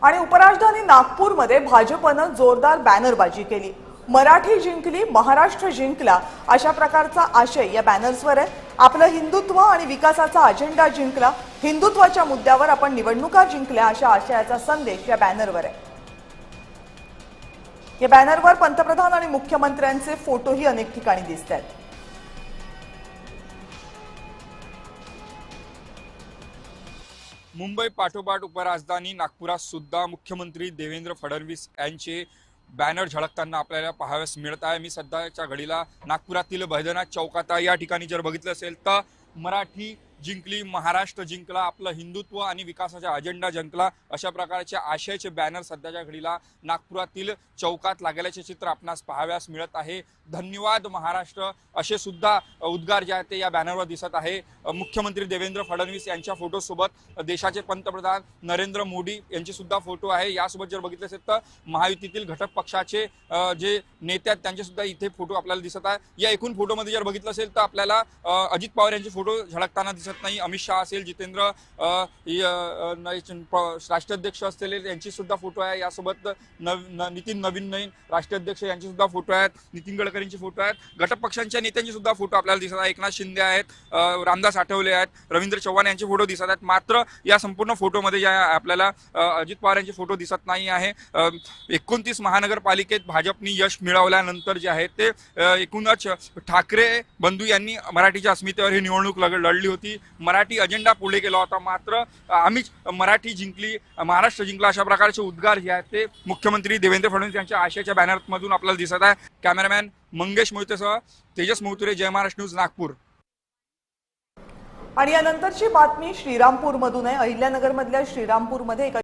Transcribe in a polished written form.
आणि उपराजधानी नागपूरमध्ये भाजपनं जोरदार बॅनरबाजी केली। मराठी जिंकली, महाराष्ट्र जिंकला अशा प्रकारचा आशय या बॅनर्सवर आहे। आपलं हिंदुत्व आणि विकासाचा अजेंडा जिंकला, हिंदुत्वाच्या मुद्द्यावर आपण निवडणुका जिंकल्या अशा आशयाचा संदेश या बॅनरवर आहे। या बॅनरवर पंतप्रधान आणि मुख्यमंत्र्यांचे फोटोही अनेक ठिकाणी दिसतात। मुंबई पाठोपाठ उपराजधानी नागपुरात सुद्धा मुख्यमंत्री देवेंद्र फडणवीस यांचे बॅनर झळकताना आपल्याला पाहावयास मिळत आहे। मी सध्याच्या घडीला नागपुरातील बैद्यनाथ चौकात या ठिकाणी जर बघितलं असेल तर मराठी जिंकली, महाराष्ट्र जिंकला, आपलं हिंदुत्व आणि विकासाचा अजेंडा जिंकला अशा प्रकारचे आशयाचे बॅनर सध्याच्या घडीला नागपुरातील चौकात लागल्याचे चित्र आपणास पाहावयास मिळत आहे। धन्यवाद महाराष्ट्र असे सुद्धा उद्गार जे आहेत ते या बॅनरवर दिसत आहे। मुख्यमंत्री देवेंद्र फडणवीस यांच्या फोटोसोबत देशाचे पंतप्रधान नरेंद्र मोदी यांचे सुद्धा फोटो आहे। यासोबत जर बघितलं असेल तर महायुतीतील घटक पक्षाचे जे नेते आहेत त्यांचे सुद्धा इथे फोटो आपल्याला दिसत आहे। या एकूण फोटोमध्ये जर बघितलं असेल तर आपल्याला अजित पवार यांचे फोटो झळकताना दिसत नाही। अमित शाह असेल, जितेंद्र राष्ट्राध्यक्ष असलेले यांची सुद्धा फोटो आहे। यासोबत नितीन नवीन राष्ट्राध्यक्ष यांचे सुद्धा फोटो आहेत, नितीन गडकरींचे फोटो आहेत, घटक पक्षांच्या नेत्यांचे सुद्धा फोटो आपल्याला दिसत आहे। एकनाथ शिंदे आहेत, रामदास आठवले आहेत, रवींद्र चव्हाण यांचे फोटो दिसत आहेत। मात्र या संपूर्ण फोटोमध्ये ज्या आपल्याला अजित पवार यांचे फोटो दिसत नाही आहे। 29 महानगरपालिकेत भाजपने यश मिळवल्यानंतर जे आहे ते एकूणच ठाकरे बंधू यांनी मराठीच्या अस्मितेवर ही निवडणूक लढली होती, मराठी अजेंडा पुढे केला होता। मात्र आम्ही मराठी जिंकली, महाराष्ट्र जिंकला अशा प्रकारचे उद्गार जे आहेत ते मुख्यमंत्री देवेंद्र फडणवीस यांच्या आशयाच्या बॅनरमधून आपल्याला दिसत आहे। कॅमेरामॅन मंगेश मोहितेसह तेजस मोहतुरे, जय महाराष्ट्र न्यूज, नागपूर। आणि यानंतरची बातमी श्रीरामपूरमधून आहे। अहिल्यानगरमधल्या श्रीरामपूरमध्ये